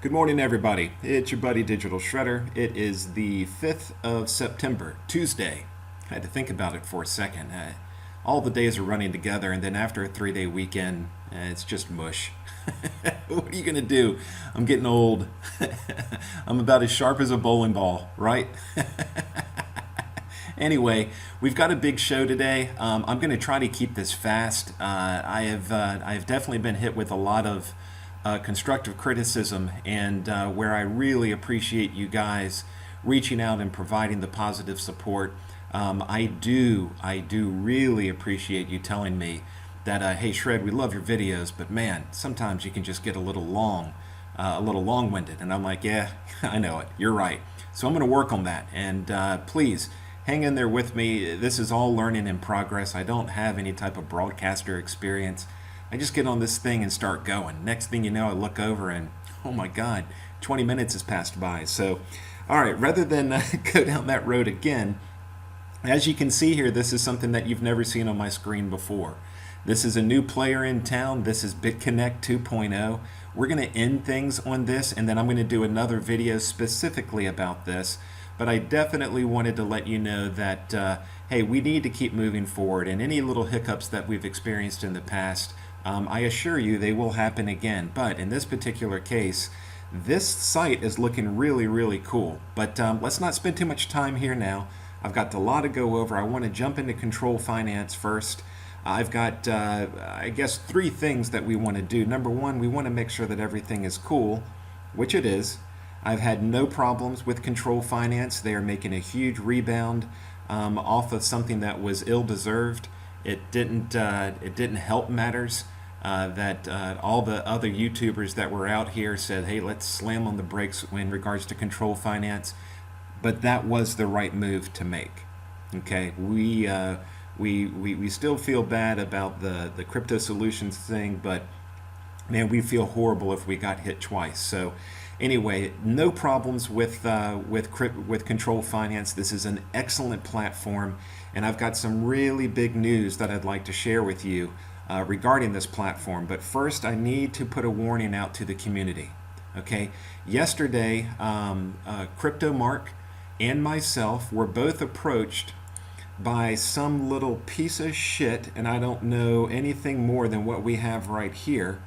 Good morning, everybody. It's your buddy Digital Shredder. It is the 5th of September, Tuesday. I had to think about it for a second. All the days are running together, and then after a 3-day weekend, it's just mush. What are you going to do? I'm getting old. I'm about as sharp as a bowling ball, right? Anyway, we've got a big show today. I'm going to try to keep this fast. I have definitely been hit with a lot of constructive criticism, and where I really appreciate you guys reaching out and providing the positive support. I do really appreciate you telling me that, hey Shred, we love your videos, but man, sometimes you can just get a little long-winded. And I'm like, yeah, I know it. You're right. So I'm going to work on that, and please hang in there with me. This is all learning in progress. I don't have any type of broadcaster experience. I just get on this thing and start going. Next thing you know, I look over and, oh my God, 20 minutes has passed by. So, all right, rather than go down that road again, as you can see here, this is something that you've never seen on my screen before. This is a new player in town. This is BitConnect 2.0. We're going to end things on this, and then I'm going to do another video specifically about this. But I definitely wanted to let you know that, hey, we need to keep moving forward, and any little hiccups that we've experienced in the past, I assure you they will happen again. But in this particular case, this site is looking really, really cool. But let's not spend too much time here now. I've got a lot to go over. I want to jump into control finance first. I've got, I guess, 3 things that we want to do. Number one, we want to make sure that everything is cool, which it is. I've had no problems with control finance. They are making a huge rebound off of something that was ill-deserved. It didn't help matters that all the other YouTubers that were out here said, hey, let's slam on the brakes in regards to control finance. But that was the right move to make. Okay, we still feel bad about the crypto solutions thing, but man, we feel horrible if we got hit twice. So anyway, no problems with control finance. This is an excellent platform, and I've got some really big news that I'd like to share with you regarding this platform. But first, I need to put a warning out to the community. Okay, yesterday, Crypto Mark and myself were both approached by some little piece of shit, and I don't know anything more than what we have right here.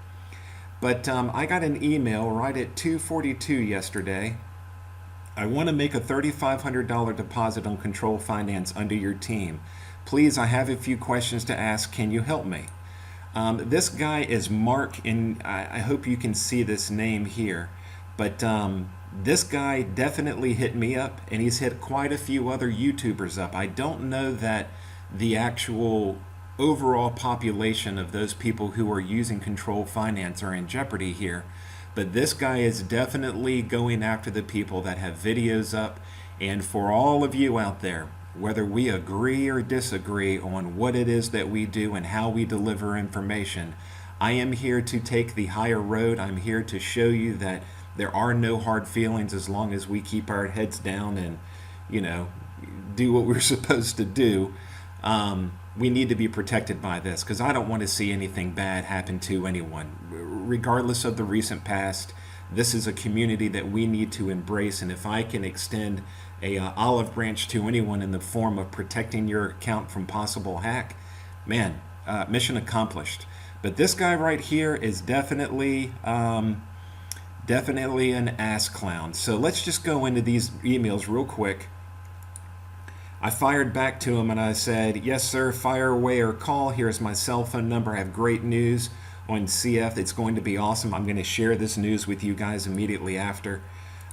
But I got an email right at 2:42 yesterday. I want to make a $3,500 deposit on control finance under your team. Please, I have a few questions to ask. Can you help me? This guy is Mark, and I hope you can see this name here. But this guy definitely hit me up, and he's hit quite a few other YouTubers up. I don't know that the actual overall population of those people who are using control finance are in jeopardy here, but this guy is definitely going after the people that have videos up. And for all of you out there, whether we agree or disagree on what it is that we do and how we deliver information, I am here to take the higher road. I'm here to show you that there are no hard feelings as long as we keep our heads down and, you know, do what we're supposed to do. We need to be protected by this, because I don't want to see anything bad happen to anyone. Regardless of the recent past, this is a community that we need to embrace, and if I can extend a olive branch to anyone in the form of protecting your account from possible hack, man, mission accomplished. But this guy right here is definitely an ass clown. So let's just go into these emails real quick. I fired back to him and I said, yes, sir, fire away or call. Here's my cell phone number. I have great news on CF. It's going to be awesome. I'm going to share this news with you guys immediately after.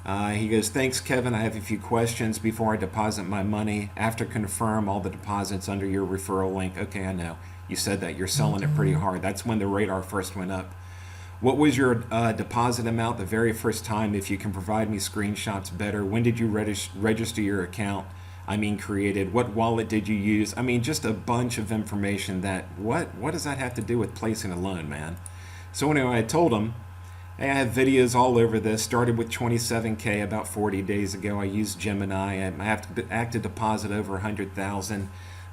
He goes, thanks, Kevin. I have a few questions before I deposit my money. After confirm all the deposits under your referral link. Okay, I know. You said that. You're selling it pretty hard. That's when the radar first went up. What was your deposit amount the very first time? If you can provide me screenshots, better. When did you register your account? I mean, created. What wallet did you use? I mean, just a bunch of information that, what does that have to do with placing a loan, man? So anyway, I told him, hey, I have videos all over this. Started with 27K about 40 days ago. I used Gemini. I have to deposit over 100,000.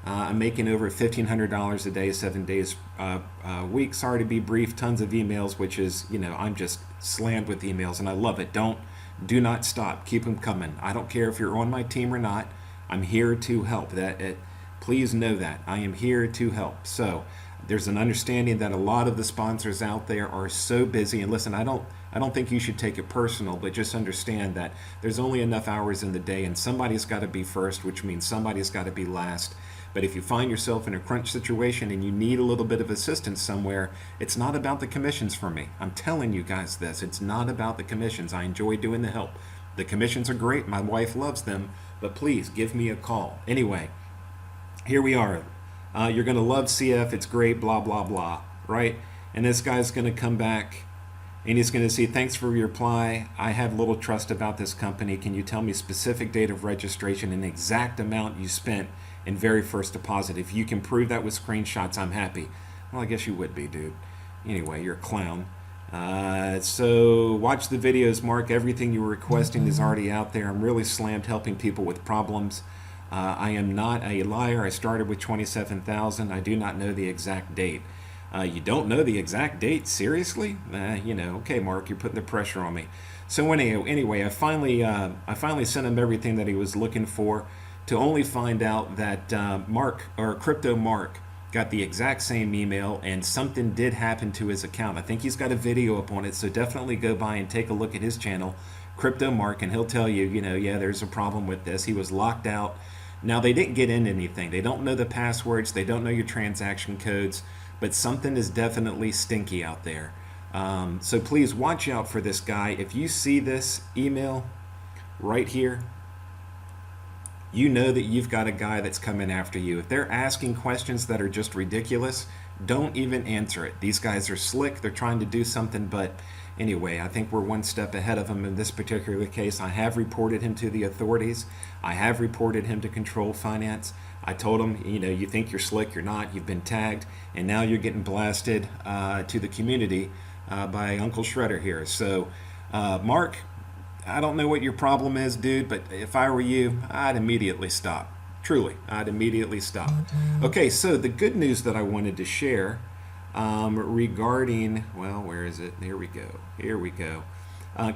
I'm making over $1,500 a day, 7 days a week. Sorry to be brief, tons of emails, which is, I'm just slammed with emails and I love it. Do not stop. Keep them coming. I don't care if you're on my team or not. I'm here to help. Please know that. I am here to help. So there's an understanding that a lot of the sponsors out there are so busy. And listen, I don't think you should take it personal, but just understand that there's only enough hours in the day and somebody's got to be first, which means somebody's got to be last. But if you find yourself in a crunch situation and you need a little bit of assistance somewhere, it's not about the commissions for me. I'm telling you guys this. It's not about the commissions. I enjoy doing the help. The commissions are great. My wife loves them. But please give me a call. Anyway, here we are. You're going to love CF. It's great, blah, blah, blah, right? And this guy's going to come back and he's going to say, thanks for your reply. I have little trust about this company. Can you tell me specific date of registration and exact amount you spent in very first deposit? If you can prove that with screenshots, I'm happy. Well, I guess you would be, dude. Anyway, you're a clown. So watch the videos, Mark. Everything you were requesting is already out there. I'm really slammed helping people with problems. I am not a liar. I started with 27,000. I do not know the exact date. You don't know the exact date? Seriously? Okay, Mark, you're putting the pressure on me. So anyway, I finally sent him everything that he was looking for, to only find out that Crypto Mark got the exact same email and something did happen to his account. I think he's got a video up on it, so definitely go by and take a look at his channel, Crypto Mark, and he'll tell you, yeah, there's a problem with this. He was locked out. Now, they didn't get into anything. They don't know the passwords. They don't know your transaction codes, but something is definitely stinky out there. So please watch out for this guy. If you see this email right here, you know that you've got a guy that's coming after you. If they're asking questions that are just ridiculous, don't even answer it. These guys are slick. They're trying to do something, but anyway, I think we're one step ahead of them in this particular case. I have reported him to the authorities. I have reported him to Control Finance. I told him, you think you're slick, you're not. You've been tagged, and now you're getting blasted to the community by Uncle Shredder here. So, Mark, I don't know what your problem is, dude, but if I were you, I'd immediately stop. Truly, I'd immediately stop. Okay, so the good news that I wanted to share regarding, well, where is it? Here we go.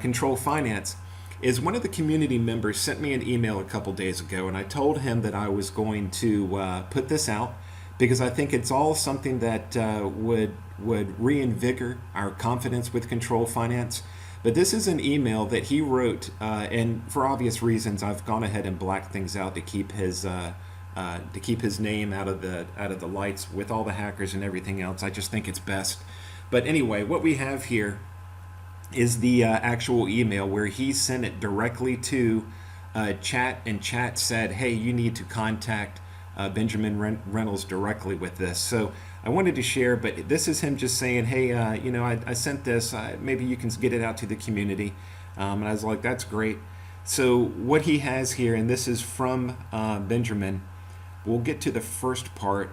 Control Finance is one of the community members sent me an email a couple days ago, and I told him that I was going to put this out because I think it's all something that would reinvigorate our confidence with Control Finance. But this is an email that he wrote, and for obvious reasons, I've gone ahead and blacked things out to keep his name out of the lights with all the hackers and everything else. I just think it's best. But anyway, what we have here is the actual email where he sent it directly to chat, and chat said, "Hey, you need to contact Benjamin Reynolds directly with this." So I wanted to share, but this is him just saying, "Hey, I sent this. Maybe you can get it out to the community." And I was like, "That's great." So what he has here, and this is from Benjamin. We'll get to the first part.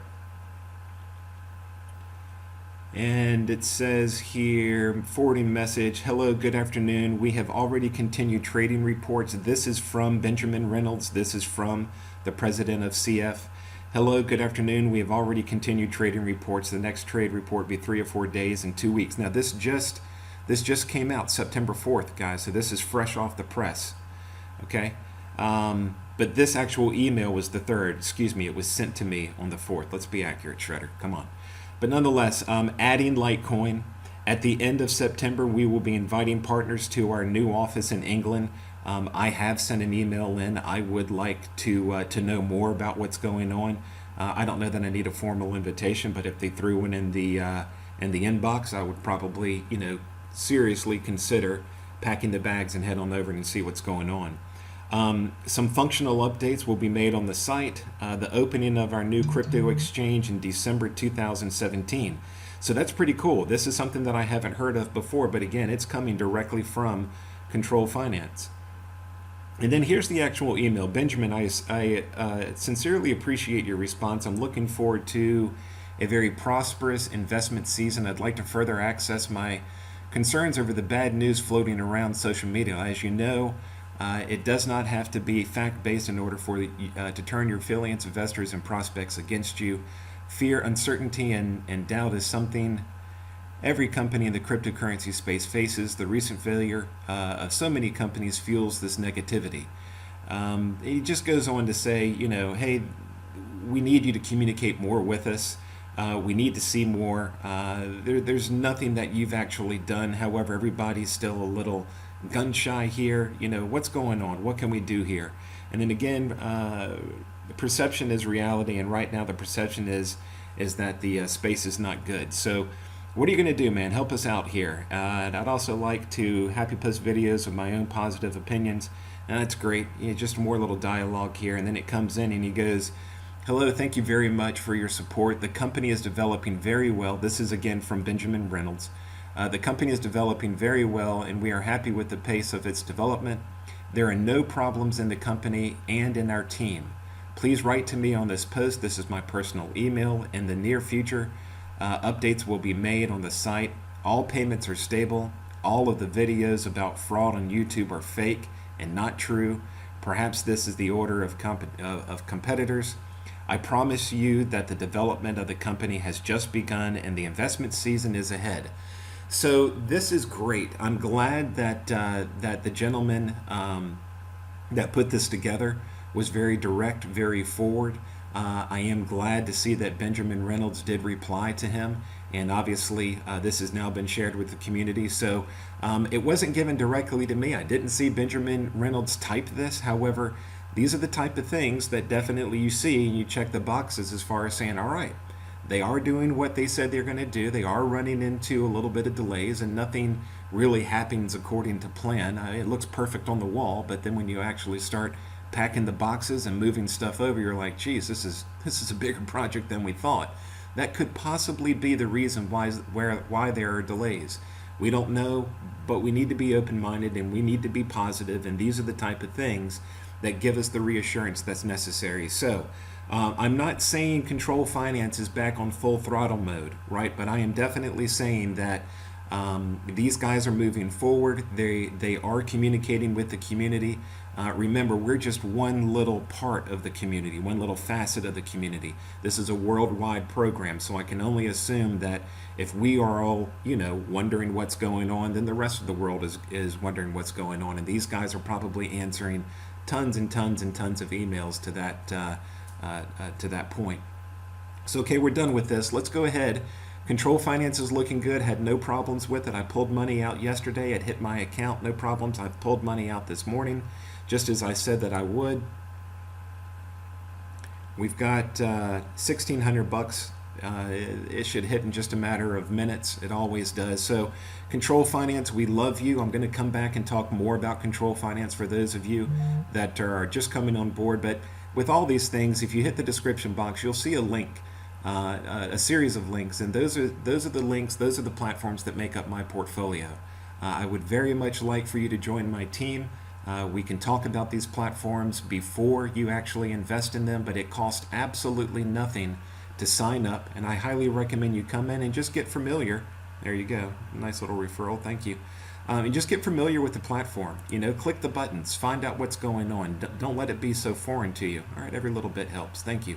And it says here, forwarding message, "Hello, good afternoon. We have already continued trading reports." This is from Benjamin Reynolds. This is from the president of CF. "Hello, good afternoon. We have already continued trading reports. The next trade report will be 3 or 4 days in 2 weeks." Now, this just came out September 4th, guys. So this is fresh off the press. Okay. But this actual email was the 3rd. Excuse me. It was sent to me on the 4th. Let's be accurate, Shredder. Come on. But nonetheless, adding Litecoin. At the end of September, we will be inviting partners to our new office in England. I have sent an email in. I would like to know more about what's going on. I don't know that I need a formal invitation, but if they threw one in the inbox, I would probably, seriously consider packing the bags and head on over and see what's going on. Some functional updates will be made on the site. The opening of our new crypto exchange in December 2017. So that's pretty cool. This is something that I haven't heard of before, but again, it's coming directly from Control Finance. And then here's the actual email. "Benjamin, I sincerely appreciate your response. I'm looking forward to a very prosperous investment season. I'd like to further access my concerns over the bad news floating around social media. As you know, It does not have to be fact-based in order for to turn your affiliates, investors, and prospects against you. Fear, uncertainty, and doubt is something every company in the cryptocurrency space faces. The recent failure of so many companies fuels this negativity. He just goes on to say, hey, we need you to communicate more with us. We need to see more. There's nothing that you've actually done. However, everybody's still a little gun shy here. What's going on? What can we do here? And then again, the perception is reality, and right now the perception is that the space is not good. So what are you going to do, man? Help us out here. And I'd also like to happy post videos of my own positive opinions. And that's great. Just more little dialogue here. And then it comes in and he goes, hello, thank you very much for your support. The company is developing very well. This is again from Benjamin Reynolds. The company is developing very well and we are happy with the pace of its development. There are no problems in the company and in our team. Please write to me on this post. This is my personal email. In the near future, updates will be made on the site. All payments are stable. All of the videos about fraud on YouTube are fake and not true. Perhaps this is the order of competitors. I promise you that the development of the company has just begun and the investment season is ahead. So this is great. I'm glad that that the gentleman that put this together was very direct, very forward. I am glad to see that Benjamin Reynolds did reply to him, and obviously this has now been shared with the community. So it wasn't given directly to me. I didn't see Benjamin Reynolds type this. However, these are the type of things that definitely you see and you check the boxes as far as saying, all right, they are doing what they said they're going to do. They are running into a little bit of delays and nothing really happens according to plan. It looks perfect on the wall, but then when you actually start packing the boxes and moving stuff over, you're like, geez, this is a bigger project than we thought. That could possibly be the reason why there are delays. We don't know, but we need to be open-minded and we need to be positive, and these are the type of things that give us the reassurance that's necessary. So I'm not saying Control Finance is back on full throttle mode, right? But I am definitely saying that these guys are moving forward. They are communicating with the community. Remember, we're just one little part of the community, one little facet of the community. This is a worldwide program, so I can only assume that if we are all, wondering what's going on, then the rest of the world is wondering what's going on. And these guys are probably answering tons and tons and tons of emails to that point. So, okay, we're done with this. Let's go ahead. Control Finance is looking good. Had no problems with it. I pulled money out yesterday. It hit my account. No problems. I've pulled money out this morning, just as I said that I would. We've got $1,600. It should hit in just a matter of minutes. It always does. So Control Finance, we love you. I'm going to come back and talk more about Control Finance for those of you that are just coming on board. But with all these things, if you hit the description box, you'll see a link, a series of links, and those are the links, those are the platforms that make up my portfolio. I would very much like for you to join my team. We can talk about these platforms before you actually invest in them, but it costs absolutely nothing to sign up, and I highly recommend you come in and just get familiar. There you go, nice little referral, thank you. And just get familiar with the platform. Click the buttons, find out what's going on. Don't let it be so foreign to you. All right, every little bit helps, thank you.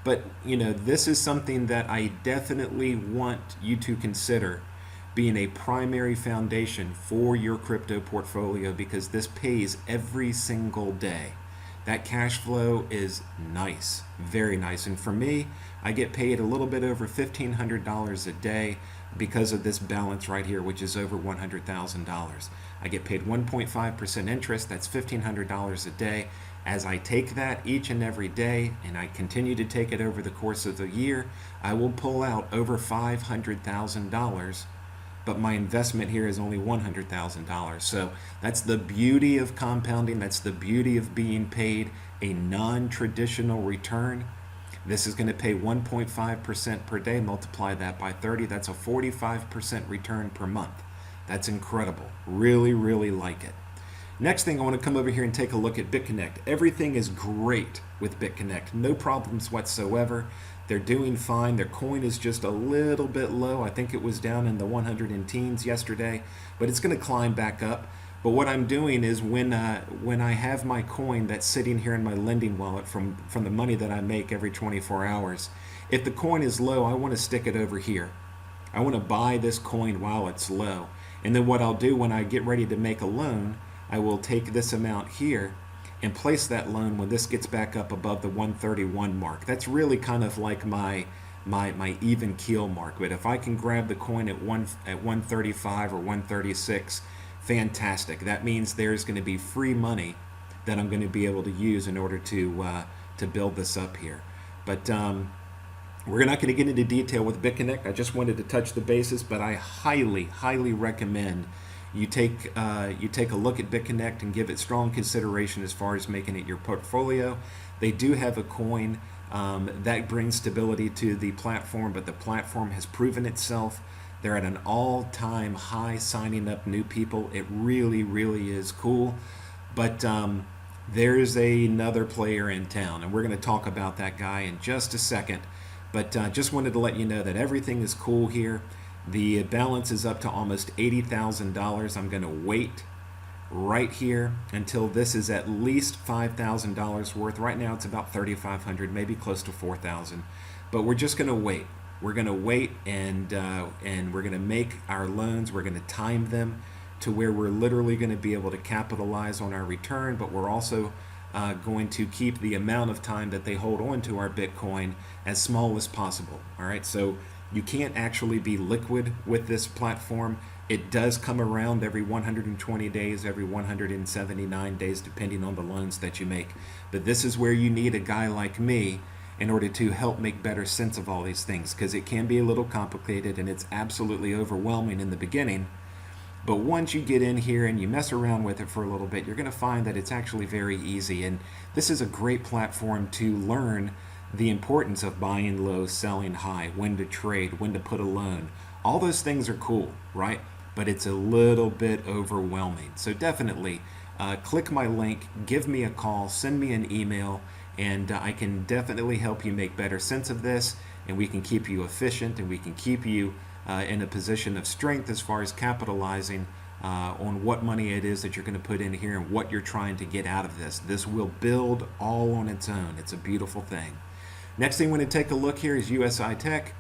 But this is something that I definitely want you to consider being a primary foundation for your crypto portfolio, because this pays every single day. That cash flow is nice, very nice. And for me, I get paid a little bit over $1,500 a day because of this balance right here, which is over $100,000. I get paid 1.5% interest. That's $1,500 a day. As I take that each and every day, and I continue to take it over the course of the year, I will pull out over $500,000. But my investment here is only $100,000. So that's the beauty of compounding. That's the beauty of being paid a non-traditional return. This is going to pay 1.5% per day. Multiply that by 30. That's a 45% return per month. That's incredible. Really, really like it. Next thing, I want to come over here and take a look at BitConnect. Everything is great with BitConnect. No problems whatsoever. They're doing fine. Their coin is just a little bit low. I think it was down in the 100 and teens yesterday, but it's going to climb back up. But what I'm doing is when I have my coin that's sitting here in my lending wallet from the money that I make every 24 hours, if the coin is low, I want to stick it over here. I want to buy this coin while it's low. And then what I'll do when I get ready to make a loan, I will take this amount here and place that loan when this gets back up above the 131 mark. That's really kind of like my even keel mark. But if I can grab the coin at 135 or 136, fantastic. That means there's going to be free money that I'm going to be able to use in order to build this up here. But we're not going to get into detail with BitConnect. I just wanted to touch the bases, but I highly recommend you take a look at BitConnect and give it strong consideration as far as making it your portfolio. They do have a coin that brings stability to the platform, but the platform has proven itself. They're at an all-time high signing up new people. It really is cool. But there's another player in town, and we're going to talk about that guy in just a second. But just wanted to let you know that everything is cool here. The balance is up to almost $80,000. I'm going to wait right here until this is at least $5,000 worth. Right now it's about $3,500, maybe close to $4,000. But we're just going to wait. We're going to wait, and we're going to make our loans. We're going to time them to where we're literally going to be able to capitalize on our return, but we're also going to keep the amount of time that they hold on to our Bitcoin as small as possible. All right, so you can't actually be liquid with this platform. It does come around every 120 days, every 179 days, depending on the loans that you make. But this is where you need a guy like me in order to help make better sense of all these things, because it can be a little complicated and it's absolutely overwhelming in the beginning. But once you get in here and you mess around with it for a little bit, you're going to find that it's actually very easy. And this is a great platform to learn the importance of buying low, selling high, when to trade, when to put a loan. All those things are cool, right? But it's a little bit overwhelming. So definitely click my link, give me a call, send me an email, and I can definitely help you make better sense of this, and we can keep you efficient, and we can keep you in a position of strength as far as capitalizing on what money it is that you're going to put in here and what you're trying to get out of this. This will build all on its own. It's a beautiful thing. Next thing we're going to take a look here is USI Tech.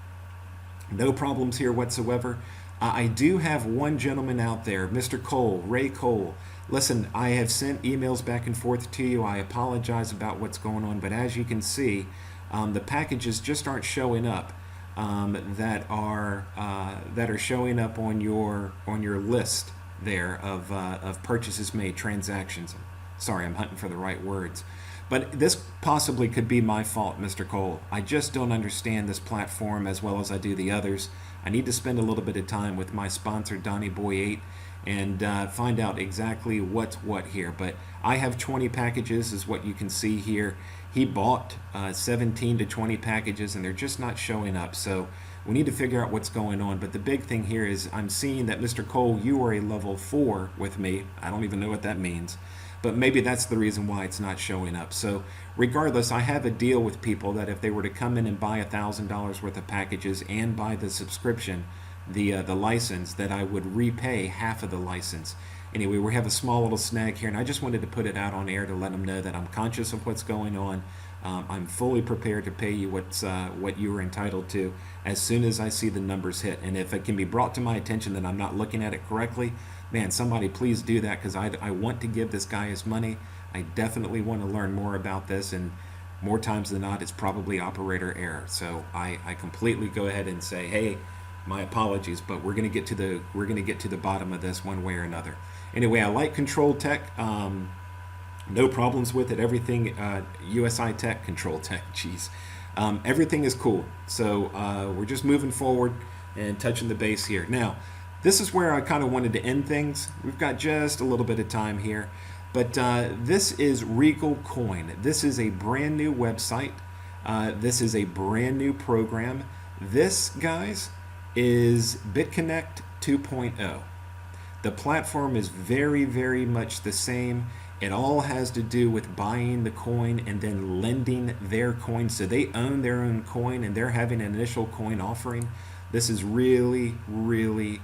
No problems here whatsoever. I do have one gentleman out there, Mr. Cole, Ray Cole. Listen, I have sent emails back and forth to you. I apologize about what's going on, but as you can see, the packages just aren't showing up. That are showing up on your list there of purchases made, transactions. Sorry, I'm hunting for the right words. But this possibly could be my fault, Mr. Cole. I just don't understand this platform as well as I do the others. I need to spend a little bit of time with my sponsor, Donnie Boy 8, and find out exactly what's what here. But I have 20 packages is what you can see here. He bought 17 to 20 packages and they're just not showing up. So we need to figure out what's going on. But the big thing here is I'm seeing that Mr. Cole, you are a level 4 with me. I don't even know what that means. But maybe that's the reason why it's not showing up. So regardless, I have a deal with people that if they were to come in and buy $1,000 worth of packages and buy the subscription, the license, that I would repay half of the license. Anyway, we have a small little snag here, and I just wanted to put it out on air to let them know that I'm conscious of what's going on. I'm fully prepared to pay you what you are entitled to as soon as I see the numbers hit. And if it can be brought to my attention that I'm not looking at it correctly, man, somebody please do that, because I want to give this guy his money. I definitely want to learn more about this, and more times than not, it's probably operator error. So I completely go ahead and say, hey, my apologies, but we're going to get to the bottom of this one way or another. Anyway, I like Control Tech. No problems with it. Everything USI Tech, Control Tech, geez. Everything is cool. So we're just moving forward and touching the base here. Now, this is where I kind of wanted to end things. We've got just a little bit of time here. But this is Regalcoin. This is a brand new website. This is a brand new program. This, guys, is BitConnect 2.0. The platform is very much the same. It all has to do with buying the coin and then lending their coin. So they own their own coin and they're having an initial coin offering. This is really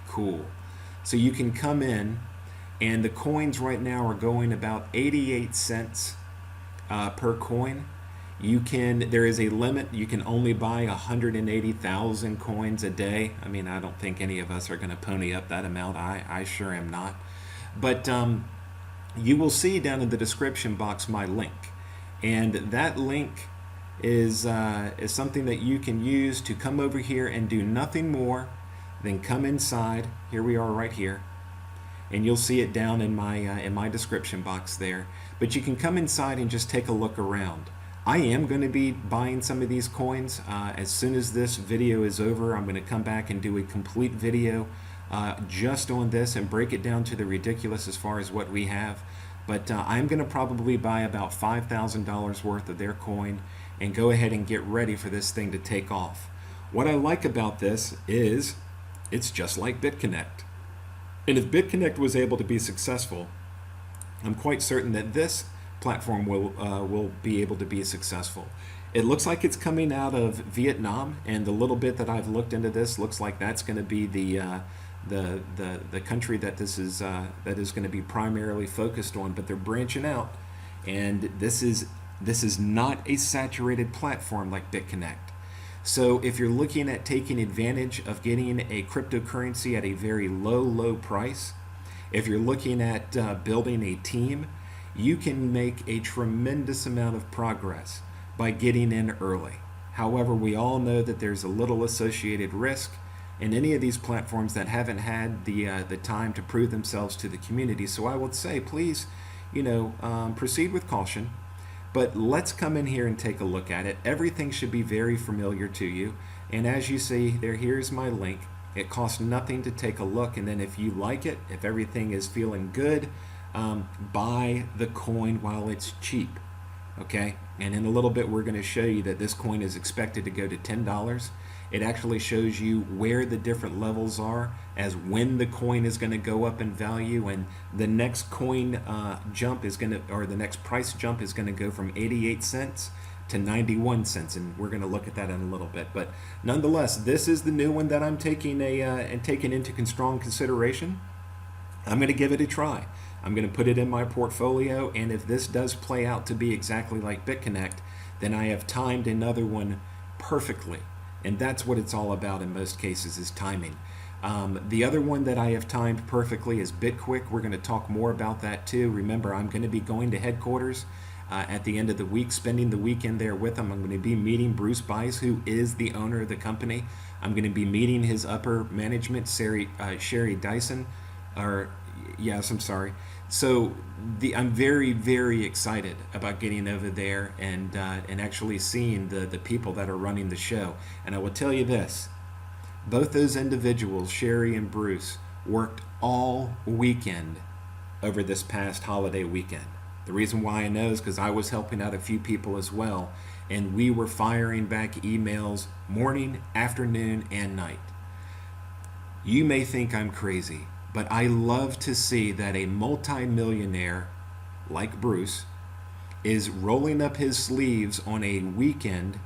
cool. So you can come in and the coins right now are going about 88 cents per coin. There is a limit. You can only buy 180,000 coins a day. I mean, I don't think any of us are going to pony up that amount. I sure am not. But you will see down in the description box my link. And that link is something that you can use to come over here and do nothing more than come inside. Here we are right here. And you'll see it down in my description box there. But you can come inside and just take a look around. I am going to be buying some of these coins. As soon as this video is over, I'm going to come back and do a complete video just on this and break it down to the ridiculous as far as what we have. But I'm going to probably buy about $5,000 worth of their coin and go ahead and get ready for this thing to take off. What I like about this is it's just like BitConnect. And if BitConnect was able to be successful, I'm quite certain that this platform will be able to be successful. It looks like it's coming out of Vietnam, and the little bit that I've looked into this looks like that's going to be the country that this is going to be primarily focused on. But they're branching out, and this is not a saturated platform like BitConnect. So if you're looking at taking advantage of getting a cryptocurrency at a very low price, if you're looking at building a team, you can make a tremendous amount of progress by getting in early. However, we all know that there's a little associated risk in any of these platforms that haven't had the time to prove themselves to the community. So I would say, please, proceed with caution. But let's come in here and take a look at it. Everything should be very familiar to you. And as you see there, here's my link. It costs nothing to take a look. And then if you like it, if everything is feeling good, buy the coin while it's cheap. Okay? And in a little bit, we're going to show you that this coin is expected to go to $10. It actually shows you where the different levels are as when the coin is going to go up in value, and the next coin jump is going to, or the next price jump is going to go from 88 cents to 91 cents, and we're going to look at that in a little bit. But nonetheless, this is the new one that I'm taking into strong consideration. I'm going to give it a try. I'm going to put it in my portfolio, and if this does play out to be exactly like BitConnect, then I have timed another one perfectly. And that's what it's all about in most cases, is timing. The other one that I have timed perfectly is BitQuick. We're going to talk more about that too. Remember, I'm going to be going to headquarters at the end of the week, spending the weekend there with them. I'm going to be meeting Bruce Bice, who is the owner of the company. I'm going to be meeting his upper management, Sherry Dyson, So I'm very, very excited about getting over there and actually seeing the people that are running the show. And I will tell you this, both those individuals, Sherry and Bruce, worked all weekend over this past holiday weekend. The reason why I know is because I was helping out a few people as well, and we were firing back emails morning, afternoon, and night. You may think I'm crazy, but I love to see that a multi-millionaire like Bruce is rolling up his sleeves on a weekend,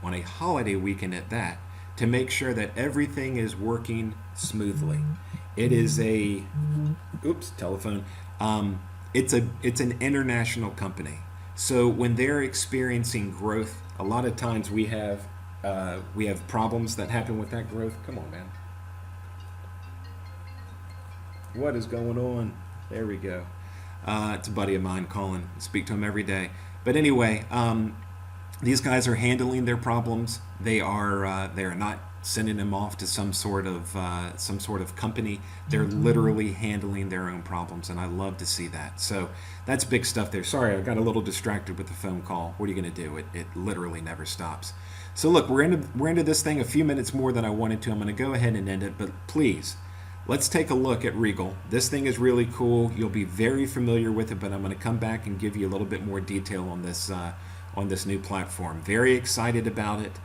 on a holiday weekend at that, to make sure that everything is working smoothly. It is telephone. It's an international company. So when they're experiencing growth, a lot of times we have problems that happen with that growth. Come on, man. What is going on? There we go. It's a buddy of mine calling. I speak to him every day. But anyway, these guys are handling their problems. They are not sending them off to some sort of company. They're literally handling their own problems, and I love to see that. So that's big stuff there. Sorry, I got a little distracted with the phone call. What are you going to do? It literally never stops. So look, we're into this thing a few minutes more than I wanted to. I'm going to go ahead and end it, but please, let's take a look at Regal. This thing is really cool. You'll be very familiar with it, but I'm going to come back and give you a little bit more detail on this new platform. Very excited about it.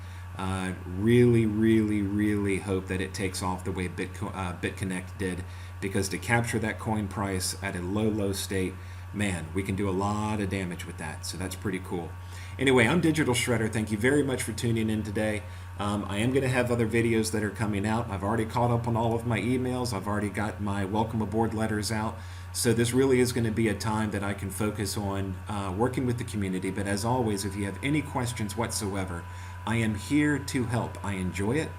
Really hope that it takes off the way BitConnect did, because to capture that coin price at a low state, man, we can do a lot of damage with that. So that's pretty cool. Anyway, I'm Digital Shredder. Thank you very much for tuning in today. I am going to have other videos that are coming out. I've already caught up on all of my emails. I've already got my welcome aboard letters out. So this really is going to be a time that I can focus on working with the community. But as always, if you have any questions whatsoever, I am here to help. I enjoy it.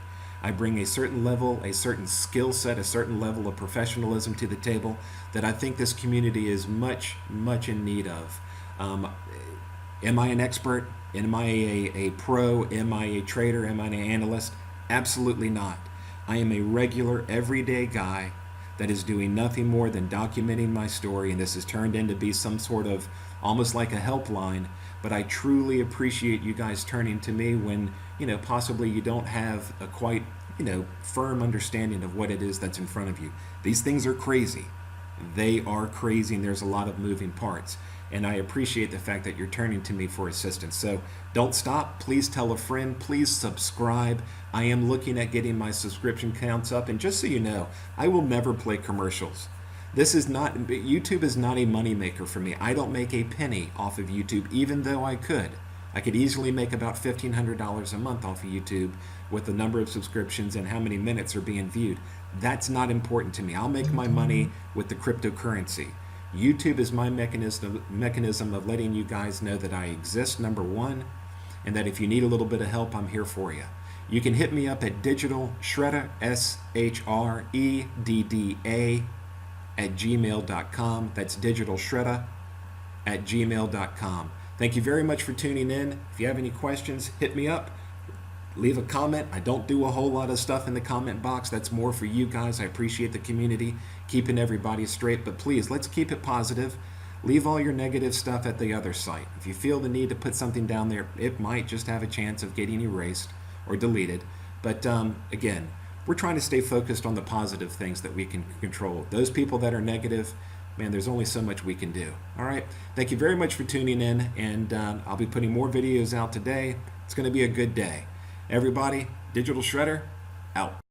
I bring a certain level, a certain skill set, a certain level of professionalism to the table that I think this community is much, much in need of. Am I an expert? Am I a pro? Am I a trader? Am I an analyst? Absolutely not. I am a regular, everyday guy that is doing nothing more than documenting my story, and this has turned into be some sort of almost like a helpline. But I truly appreciate you guys turning to me when, possibly you don't have a quite, firm understanding of what it is that's in front of you. These things are crazy. They are crazy, and there's a lot of moving parts. And I appreciate the fact that you're turning to me for assistance. So don't stop. Please tell a friend. Please subscribe. I am looking at getting my subscription counts up. And just so you know, I will never play commercials. YouTube is not a moneymaker for me. I don't make a penny off of YouTube, even though I could. I could easily make about $1,500 a month off of YouTube with the number of subscriptions and how many minutes are being viewed. That's not important to me. I'll make my money with the cryptocurrency. YouTube is my mechanism of letting you guys know that I exist, number one, and that if you need a little bit of help, I'm here for you. You can hit me up at Digital Shredda, SHREDDA, at gmail.com. That's Digital Shredda at gmail.com. Thank you very much for tuning in. If you have any questions, hit me up. Leave a comment. I don't do a whole lot of stuff in the comment box. That's more for you guys. I appreciate the community, keeping everybody straight. But please, let's keep it positive. Leave all your negative stuff at the other site. If you feel the need to put something down there, it might just have a chance of getting erased or deleted. But again, we're trying to stay focused on the positive things that we can control. Those people that are negative, man, there's only so much we can do. All right. Thank you very much for tuning in. And I'll be putting more videos out today. It's going to be a good day. Everybody, Digital Shredder, out.